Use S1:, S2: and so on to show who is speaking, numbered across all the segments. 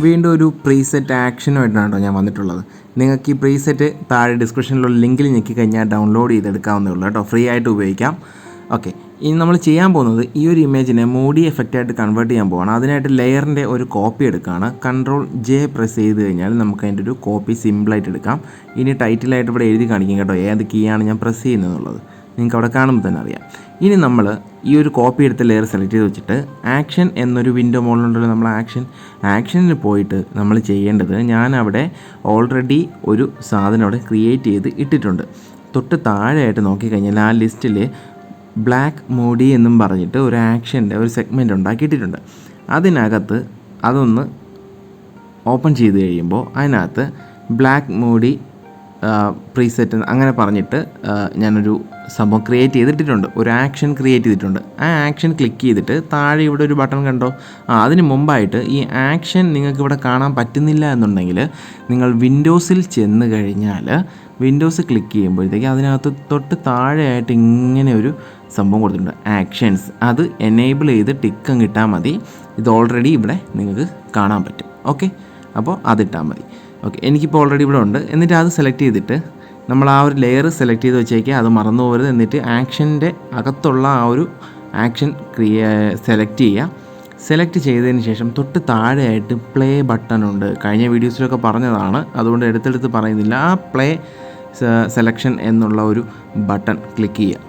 S1: വീണ്ടും ഒരു പ്രീസെറ്റ് ആക്ഷനുമായിട്ടാണ് കേട്ടോ ഞാൻ വന്നിട്ടുള്ളത്. നിങ്ങൾക്ക് ഈ പ്രീസെറ്റ് താഴെ ഡിസ്ക്രിപ്ഷനിലുള്ള ലിങ്കിൽ ഞെക്കി കഴിഞ്ഞാൽ ഡൗൺലോഡ് ചെയ്തെടുക്കാവുന്നേ ഉള്ളൂ കേട്ടോ, ഫ്രീ ആയിട്ട് ഉപയോഗിക്കാം. ഓക്കെ, ഇനി നമ്മൾ ചെയ്യാൻ പോകുന്നത് ഈ ഒരു ഇമേജിനെ മൂഡി എഫക്റ്റായിട്ട് കൺവേർട്ട് ചെയ്യാൻ പോവാണ്. അതിനായിട്ട് ലെയറിൻ്റെ ഒരു കോപ്പി എടുക്കുകയാണ്. Ctrl+J പ്രസ് ചെയ്ത് കഴിഞ്ഞാൽ നമുക്ക് അതിൻ്റെ ഒരു കോപ്പി സിമ്പിളായിട്ട് എടുക്കാം. ഇനി ടൈറ്റിലായിട്ട് ഇവിടെ എഴുതി കാണിക്കും കേട്ടോ ഏത് കീയാണ് ഞാൻ പ്രസ് ചെയ്യുന്നതെന്നുള്ളത്. നിങ്ങൾക്ക് അവിടെ കാണുമ്പോൾ തന്നെ അറിയാം. ഇനി നമ്മൾ ഈ ഒരു കോപ്പി എടുത്ത ലെയർ സെലക്ട് ചെയ്ത് വെച്ചിട്ട് ആക്ഷൻ എന്നൊരു വിൻഡോ മോളിലുണ്ടല്ലോ, നമ്മൾ ആക്ഷനിൽ പോയിട്ട് നമ്മൾ ചെയ്യേണ്ടത്, ഞാൻ അവിടെ ഓൾറെഡി ഒരു സാധനം അവിടെ ക്രിയേറ്റ് ചെയ്ത് ഇട്ടിട്ടുണ്ട്. തൊട്ട് താഴെയായിട്ട് നോക്കിക്കഴിഞ്ഞാൽ ആ ലിസ്റ്റിൽ ബ്ലാക്ക് മൂഡി എന്നും പറഞ്ഞിട്ട് ഒരു ആക്ഷൻ്റെ ഒരു സെഗ്മെൻറ്റ് ഉണ്ടാക്കിയിട്ടിട്ടുണ്ട്. അതിനകത്ത് അതൊന്ന് ഓപ്പൺ ചെയ്ത് കഴിയുമ്പോൾ അതിനകത്ത് ബ്ലാക്ക് മൂഡി പ്രീസെറ്റ് അങ്ങനെ പറഞ്ഞിട്ട് ഞാനൊരു സംഭവം ക്രിയേറ്റ് ചെയ്തിട്ടിട്ടുണ്ട്, ഒരു ആക്ഷൻ ക്രിയേറ്റ് ചെയ്തിട്ടുണ്ട്. ആ ആക്ഷൻ ക്ലിക്ക് ചെയ്തിട്ട് താഴെ ഇവിടെ ഒരു ബട്ടൺ കണ്ടോ, അതിന് മുമ്പായിട്ട് ഈ ആക്ഷൻ നിങ്ങൾക്ക് ഇവിടെ കാണാൻ പറ്റുന്നില്ല എന്നുണ്ടെങ്കിൽ നിങ്ങൾ വിൻഡോസിൽ ചെന്ന് കഴിഞ്ഞാൽ വിൻഡോസ് ക്ലിക്ക് ചെയ്യുമ്പോഴത്തേക്ക് അതിനകത്ത് തൊട്ട് താഴെയായിട്ട് ഇങ്ങനെ ഒരു സംഭവം കൊടുത്തിട്ടുണ്ട്, ആക്ഷൻസ്. അത് എനേബിൾ ചെയ്ത് ടിക്ക് ഇട്ടാൽ മതി. ഇത് ഓൾറെഡി ഇവിടെ നിങ്ങൾക്ക് കാണാൻ പറ്റും. ഓക്കെ, അപ്പോൾ അതിട്ടാൽ മതി. ഓക്കെ, എനിക്കിപ്പോൾ ഓൾറെഡി ഇവിടെ ഉണ്ട്. എന്നിട്ട് അത് സെലക്ട് ചെയ്തിട്ട് നമ്മൾ ആ ഒരു ലെയർ സെലക്ട് ചെയ്ത് വെച്ചേക്കുക, അത് മറന്നു പോകരുത്. എന്നിട്ട് ആക്ഷൻ്റെ അകത്തുള്ള ആ ഒരു ആക്ഷൻ സെലക്ട് ചെയ്യുക. സെലക്ട് ചെയ്തതിന് ശേഷം തൊട്ട് താഴെയായിട്ട് പ്ലേ ബട്ടൺ ഉണ്ട്. കഴിഞ്ഞ വീഡിയോസിലൊക്കെ പറഞ്ഞതാണ്, അതുകൊണ്ട് എടുത്തെടുത്ത് പറയുന്നില്ല. ആ പ്ലേ സെലക്ഷൻ എന്നുള്ള ഒരു ബട്ടൺ ക്ലിക്ക് ചെയ്യുക.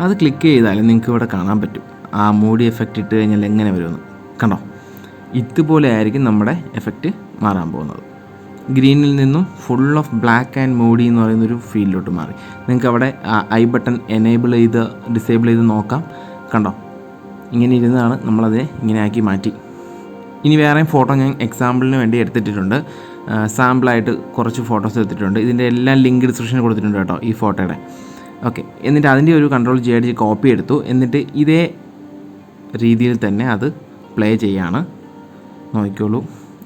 S1: അത് ക്ലിക്ക് ചെയ്താൽ നിങ്ങൾക്ക് ഇവിടെ കാണാൻ പറ്റും ആ മൂഡി എഫക്റ്റ് ഇട്ട് കഴിഞ്ഞാൽ എങ്ങനെ വരുമെന്ന്. കണ്ടോ, ഇതുപോലെ ആയിരിക്കും നമ്മുടെ എഫക്റ്റ് മാറാൻ പോകുന്നത്. ഗ്രീനിൽ നിന്നും full of black and Moody എന്ന് പറയുന്നൊരു ഫീലിലോട്ട് മാറി. നിങ്ങൾക്ക് അവിടെ ഐ ബട്ടൺ എനേബിൾ ചെയ്ത് ഡിസേബിൾ ചെയ്ത് നോക്കാം. കണ്ടോ, ഇങ്ങനെ ഇരുന്നാണ് നമ്മളതിനെ ഇങ്ങനെ ആക്കി മാറ്റി. ഇനി വേറെയും ഫോട്ടോ ഞാൻ എക്സാമ്പിളിന് വേണ്ടി എടുത്തിട്ടുണ്ട്. സാമ്പിളായിട്ട് കുറച്ച് ഫോട്ടോസ് എടുത്തിട്ടുണ്ട്. ഇതിൻ്റെ എല്ലാം ലിങ്ക് ഡിസ്ക്രിപ്ഷനിൽ കൊടുത്തിട്ടുണ്ട് കേട്ടോ ഈ ഫോട്ടോയുടെ. ഓക്കെ, എന്നിട്ട് അതിൻ്റെ ഒരു Ctrl+J അടിച്ച് കോപ്പി എടുത്തു. എന്നിട്ട് ഇതേ രീതിയിൽ തന്നെ അത് പ്ലേ ചെയ്യാണ്. നോക്കിക്കോളൂ,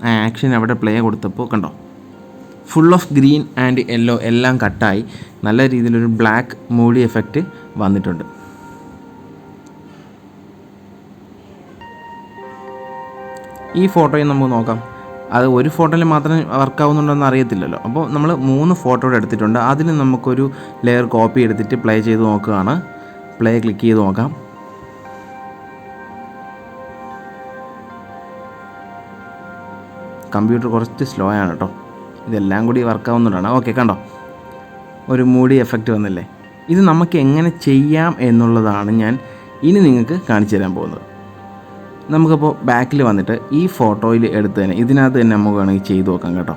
S1: ആ ആക്ഷൻ അവിടെ പ്ലേ കൊടുത്തപ്പോൾ കണ്ടോ, full of green and yellow എല്ലാം കട്ടായി നല്ല രീതിയിലൊരു ബ്ലാക്ക് മൂഡി എഫക്റ്റ് വന്നിട്ടുണ്ട്. ഈ ഫോട്ടോയും നമുക്ക് നോക്കാം. അത് ഒരു ഫോട്ടോയിൽ മാത്രം വർക്കാവുന്നുണ്ടോയെന്ന് അറിയത്തില്ലല്ലോ. അപ്പോൾ നമ്മൾ 3 ഫോട്ടോ എടുത്തിട്ടുണ്ട്. അതിന് നമുക്കൊരു ലെയർ കോപ്പി എടുത്തിട്ട് പ്ലേ ചെയ്ത് നോക്കുകയാണ്. പ്ലേ ക്ലിക്ക് ചെയ്ത് നോക്കാം. കമ്പ്യൂട്ടർ കുറച്ച് സ്ലോ ആണ് കേട്ടോ, ഇതെല്ലാം കൂടി വർക്കാവുന്നതാണ്. ഓക്കെ, കണ്ടോ, ഒരു മൂഡി എഫക്റ്റ് വന്നില്ലേ. ഇത് നമുക്ക് എങ്ങനെ ചെയ്യാം എന്നുള്ളതാണ് ഞാൻ ഇനി നിങ്ങൾക്ക് കാണിച്ചു തരാൻ പോകുന്നത്. നമുക്കപ്പോൾ ബാക്കിൽ വന്നിട്ട് ഈ ഫോട്ടോയിൽ എടുത്ത് തന്നെ ഇതിനകത്ത് തന്നെ നമുക്ക് വേണമെങ്കിൽ ചെയ്ത് നോക്കാം കേട്ടോ.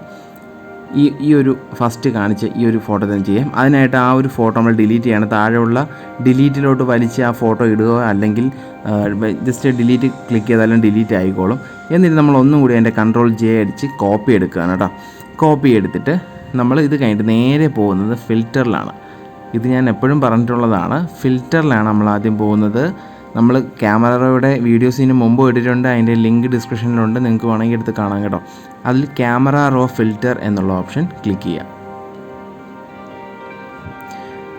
S1: ഈ ഒരു ഫസ്റ്റ് കാണിച്ച് ഈ ഒരു ഫോട്ടോ തന്നെ ചെയ്യാം. അതിനായിട്ട് ആ ഒരു ഫോട്ടോ നമ്മൾ ഡിലീറ്റ് ചെയ്യണം. താഴെയുള്ള ഡിലീറ്റിലോട്ട് വലിച്ച് ആ ഫോട്ടോ ഇടുക, അല്ലെങ്കിൽ ജസ്റ്റ് ഡിലീറ്റ് ക്ലിക്ക് ചെയ്താലും ഡിലീറ്റ് ആയിക്കോളും. എന്നിട്ട് നമ്മൾ ഒന്നും കൂടി അതിൻ്റെ Ctrl+J അടിച്ച് കോപ്പി എടുക്കുകയാണ് കേട്ടോ. കോപ്പി എടുത്തിട്ട് നമ്മൾ ഇത് കഴിഞ്ഞിട്ട് നേരെ പോകുന്നത് ഫിൽറ്ററിലാണ്. ഇത് ഞാൻ എപ്പോഴും പറഞ്ഞിട്ടുള്ളതാണ്, ഫിൽറ്ററിലാണ് നമ്മൾ ആദ്യം പോകുന്നത്. നമ്മൾ ക്യാമറയുടെ വീഡിയോസിന് മുമ്പ് ഇട്ടിട്ടുണ്ട്, അതിൻ്റെ ലിങ്ക് ഡിസ്ക്രിപ്ഷനിലുണ്ട്, നിങ്ങൾക്ക് വേണമെങ്കിൽ എടുത്ത് കാണാം കേട്ടോ. അതിൽ ക്യാമറ റോ ഫിൽറ്റർ എന്നുള്ള ഓപ്ഷൻ ക്ലിക്ക് ചെയ്യാം.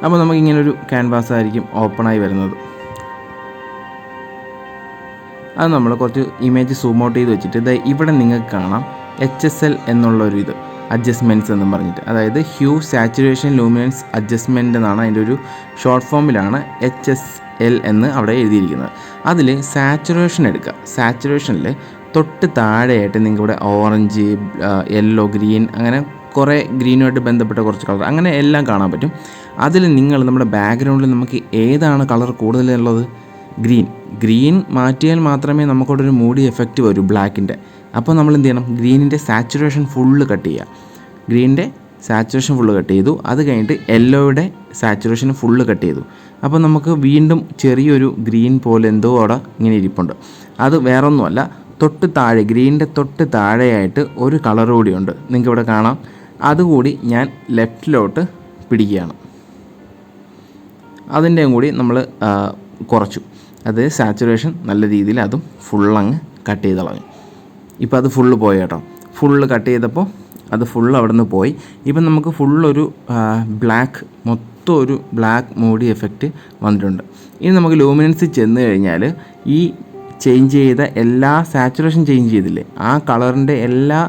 S1: അപ്പോൾ നമുക്കിങ്ങനൊരു ക്യാൻവാസ് ആയിരിക്കും ഓപ്പണായി വരുന്നത്. അത് നമ്മൾ കുറച്ച് ഇമേജ് സൂം ഔട്ട് ചെയ്ത് വെച്ചിട്ട് ഇവിടെ നിങ്ങൾക്ക് കാണാം HSL എന്നുള്ളൊരു ഇത്, അഡ്ജസ്റ്റ്മെൻറ്റ്സ് എന്നും പറഞ്ഞിട്ട്, അതായത് ഹ്യൂ സാച്ചുറേഷൻ ലൂമിനൻസ് അഡ്ജസ്റ്റ്മെൻറ്റ് എന്നാണ് അതിൻ്റെ ഒരു ഷോർട്ട് ഫോമിലാണ് HSL എന്ന് അവിടെ എഴുതിയിരിക്കുന്നത്. അതിൽ സാച്ചുറേഷൻ എടുക്കുക. സാച്ചുറേഷനിൽ തൊട്ട് താഴെയായിട്ട് നിങ്ങൾക്ക് ഇവിടെ ഓറഞ്ച്, യെല്ലോ, ഗ്രീൻ, അങ്ങനെ കുറേ ഗ്രീനുമായിട്ട് ബന്ധപ്പെട്ട കുറച്ച് കളർ അങ്ങനെ എല്ലാം കാണാൻ പറ്റും. അതിൽ നിങ്ങൾ നമ്മുടെ ബാക്ക്ഗ്രൗണ്ടിൽ നമുക്ക് ഏതാണ് കളർ കൂടുതലുള്ളത്, ഗ്രീൻ മാറ്റിയാൽ മാത്രമേ നമുക്കോടൊരു മൂഡി എഫക്റ്റ് വരൂ ബ്ലാക്കിൻ്റെ. അപ്പോൾ നമ്മൾ എന്ത് ചെയ്യണം, ഗ്രീനിൻ്റെ സാച്ചുറേഷൻ ഫുള്ള് കട്ട് ചെയ്യുക. ഗ്രീനിൻ്റെ സാച്ചുറേഷൻ ഫുള്ള് കട്ട് ചെയ്തു. അത് കഴിഞ്ഞിട്ട് യെല്ലോയുടെ സാച്ചുറേഷൻ ഫുള്ള് കട്ട് ചെയ്തു. അപ്പോൾ നമുക്ക് വീണ്ടും ചെറിയൊരു ഗ്രീൻ പോലെ എന്തോ അവിടെ ഇങ്ങനെ ഇരിപ്പുണ്ട്. അത് വേറൊന്നുമല്ല, തൊട്ട് താഴെ ഗ്രീനിൻ്റെ തൊട്ട് താഴെയായിട്ട് ഒരു കളർ കൂടിയുണ്ട്, നിങ്ങൾക്ക് ഇവിടെ കാണാം. അതുകൂടി ഞാൻ ലെഫ്റ്റിലോട്ട് പിടിക്കുകയാണ്. അതിൻ്റെയും കൂടി നമ്മൾ കുറച്ചു. അത് സാച്ചുറേഷൻ നല്ല രീതിയിൽ അതും ഫുള്ളങ്ങ് കട്ട് ചെയ്ത് കളഞ്ഞു. ഇപ്പോൾ അത് ഫുള്ള് പോയി കേട്ടോ. ഫുള്ള് കട്ട് ചെയ്തപ്പോൾ അത് ഫുള്ള് അവിടെ നിന്ന് പോയി. ഇപ്പം നമുക്ക് ഫുള്ളൊരു ബ്ലാക്ക്, മൊത്തം ഒരു ബ്ലാക്ക് മൂഡി എഫക്റ്റ് വന്നിട്ടുണ്ട്. ഇനി നമുക്ക് ലൂമിനൻസിൽ ചെന്ന് കഴിഞ്ഞാൽ ഈ ചേഞ്ച് ചെയ്ത എല്ലാ സാച്ചുറേഷൻ ചേഞ്ച് ചെയ്തില്ലേ, ആ കളറിൻ്റെ എല്ലാ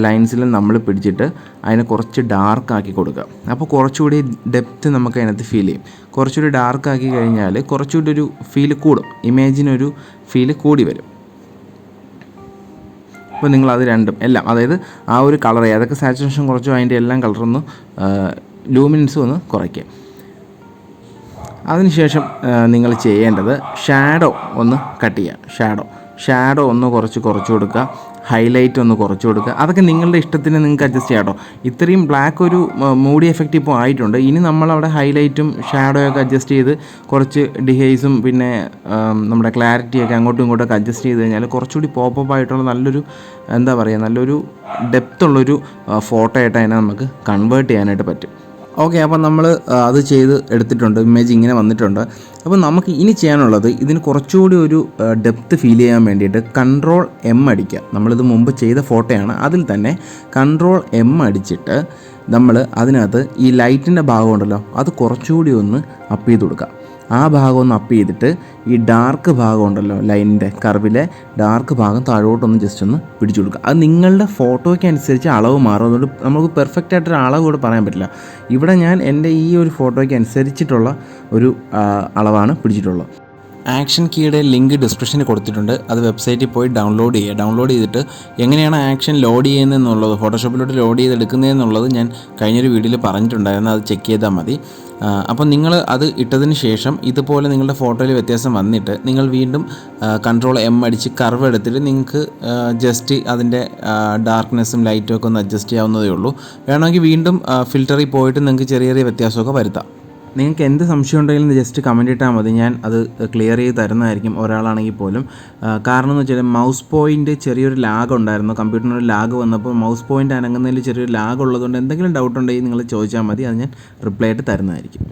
S1: ലൈൻസിലും നമ്മൾ പിടിച്ചിട്ട് അതിനെ കുറച്ച് ഡാർക്കാക്കി കൊടുക്കുക. അപ്പോൾ കുറച്ചുകൂടി ഡെപ്ത്ത് നമുക്ക് അതിനകത്ത് ഫീൽ ചെയ്യും. കുറച്ചുകൂടി ഡാർക്കാക്കി കഴിഞ്ഞാൽ കുറച്ചുകൂടി ഒരു ഫീൽ കൂടും, ഇമേജിനൊരു ഫീൽ കൂടി വരും. അപ്പോൾ നിങ്ങളത് രണ്ടും എല്ലാം, അതായത് ആ ഒരു കളർ ഏതൊക്കെ സാച്ചുറേഷൻ കുറച്ചോ അതിൻ്റെ എല്ലാം കളറൊന്ന് ലൂമിനൻസും ഒന്ന് കുറയ്ക്കുക. അതിനുശേഷം നിങ്ങൾ ചെയ്യേണ്ടത് ഷാഡോ ഒന്ന് കട്ട് ചെയ്യുക. ഷാഡോ ഒന്ന് കുറച്ച് കൊടുക്കുക, ഹൈലൈറ്റ് ഒന്ന് കുറച്ച് കൊടുക്കുക. അതൊക്കെ നിങ്ങളുടെ ഇഷ്ടത്തിന് നിങ്ങൾക്ക് അഡ്ജസ്റ്റ് ചെയ്യാം കേട്ടോ. ഇത്രയും ബ്ലാക്ക് ഒരു മൂഡി എഫക്റ്റ് ഇപ്പോൾ ആയിട്ടുണ്ട്. ഇനി നമ്മളവിടെ ഹൈലൈറ്റും ഷാഡോയൊക്കെ അഡ്ജസ്റ്റ് ചെയ്ത് കുറച്ച് ഡിഹൈസും പിന്നെ നമ്മുടെ ക്ലാരിറ്റിയൊക്കെ അങ്ങോട്ടും ഇങ്ങോട്ടൊക്കെ അഡ്ജസ്റ്റ് ചെയ്ത് കഴിഞ്ഞാൽ കുറച്ചുകൂടി പോപ്പപ്പ് ആയിട്ടുള്ള നല്ലൊരു എന്താ പറയുക, നല്ലൊരു ഡെപ്ത്തുള്ളൊരു ഫോട്ടോ ആയിട്ട് അതിനെ നമുക്ക് കൺവേർട്ട് ചെയ്യാനായിട്ട് പറ്റും. ഓക്കെ, അപ്പോൾ നമ്മൾ അത് ചെയ്ത് എടുത്തിട്ടുണ്ട്. ഇമേജ് ഇങ്ങനെ വന്നിട്ടുണ്ട്. അപ്പോൾ നമുക്ക് ഇനി ചെയ്യാനുള്ളത് ഇതിന് കുറച്ചുകൂടി ഒരു ഡെപ്ത്ത് ഫീൽ ചെയ്യാൻ വേണ്ടിയിട്ട് Ctrl+M അടിക്കുക. നമ്മളിത് മുമ്പ് ചെയ്ത ഫോട്ടോയാണ്, അതിൽ തന്നെ Ctrl+M അടിച്ചിട്ട് നമ്മൾ അതിനകത്ത് ഈ ലൈറ്റിൻ്റെ ഭാഗം ഉണ്ടല്ലോ അത് കുറച്ചുകൂടി ഒന്ന് അപ്പ് ചെയ്ത് കൊടുക്കുക. ആ ഭാഗം ഒന്ന് അപ്പ് ചെയ്തിട്ട് ഈ ഡാർക്ക് ഭാഗം ഉണ്ടല്ലോ, ലൈനിൻ്റെ കർവിലെ ഡാർക്ക് ഭാഗം താഴോട്ടൊന്ന് ജസ്റ്റ് ഒന്ന് പിടിച്ചു കൊടുക്കുക. അത് നിങ്ങളുടെ ഫോട്ടോയ്ക്ക് അനുസരിച്ച് അളവ് മാറും. അതുകൊണ്ട് നമുക്ക് പെർഫെക്റ്റ് ആയിട്ടൊരു അളവ് കൂടെ പറയാൻ പറ്റില്ല. ഇവിടെ ഞാൻ എൻ്റെ ഈ ഒരു ഫോട്ടോയ്ക്ക് അനുസരിച്ചിട്ടുള്ള ഒരു അളവാണ് പിടിച്ചിട്ടുള്ളത്. ആക്ഷൻ കീയുടെ ലിങ്ക് ഡിസ്ക്രിപ്ഷനിൽ കൊടുത്തിട്ടുണ്ട്. അത് വെബ്സൈറ്റിൽ പോയി ഡൗൺലോഡ് ചെയ്യുക. ഡൗൺലോഡ് ചെയ്തിട്ട് എങ്ങനെയാണ് ആക്ഷൻ ലോഡ് ചെയ്യുന്നതെന്നുള്ളത്, ഫോട്ടോഷോപ്പിലോട്ട് ലോഡ് ചെയ്തെടുക്കുന്നതെന്നുള്ളത് ഞാൻ കഴിഞ്ഞൊരു വീഡിയോയിൽ പറഞ്ഞിട്ടുണ്ടായിരുന്നു. അത് ചെക്ക് ചെയ്താൽ മതി. അപ്പോൾ നിങ്ങൾ അത് ഇട്ടതിന് ശേഷം ഇതുപോലെ നിങ്ങളുടെ ഫോട്ടോയിൽ വ്യത്യാസം വന്നിട്ട് നിങ്ങൾ വീണ്ടും Ctrl+M അടിച്ച് കർവ് എടുത്തിട്ട് നിങ്ങൾക്ക് ജസ്റ്റ് അതിൻ്റെ ഡാർക്ക്നെസ്സും ലൈറ്റും ഒക്കെ ഒന്ന് അഡ്ജസ്റ്റ് ചെയ്യാവുന്നതേ ഉള്ളൂ. വേണമെങ്കിൽ വീണ്ടും ഫിൽറ്ററിൽ പോയിട്ട് നിങ്ങൾക്ക് ചെറിയ ചെറിയ വ്യത്യാസമൊക്കെ വരുത്താം. നിങ്ങൾക്ക് എന്ത് സംശയം ഉണ്ടെങ്കിലും ജസ്റ്റ് കമൻറ്റ് ഇട്ടാൽ മതി, ഞാൻ അത് ക്ലിയർ ചെയ്ത് തരുന്നതായിരിക്കും, ഒരാളാണെങ്കിൽ പോലും. കാരണം എന്ന് വെച്ചാൽ മൗസ് പോയിൻ്റ് ചെറിയൊരു ലാഗ് ഉണ്ടായിരുന്നു, കമ്പ്യൂട്ടറിനൊരു ലാഗ് വന്നപ്പോൾ മൗസ് പോയിൻ്റ് അനങ്ങുന്നതിൽ ചെറിയൊരു ലാഗ് ഉള്ളതുകൊണ്ട് എന്തെങ്കിലും ഡൗട്ട് ഉണ്ടെങ്കിൽ നിങ്ങൾ ചോദിച്ചാൽ മതി, അത് ഞാൻ റിപ്ലൈ ആയിട്ട് തരുന്നതായിരിക്കും.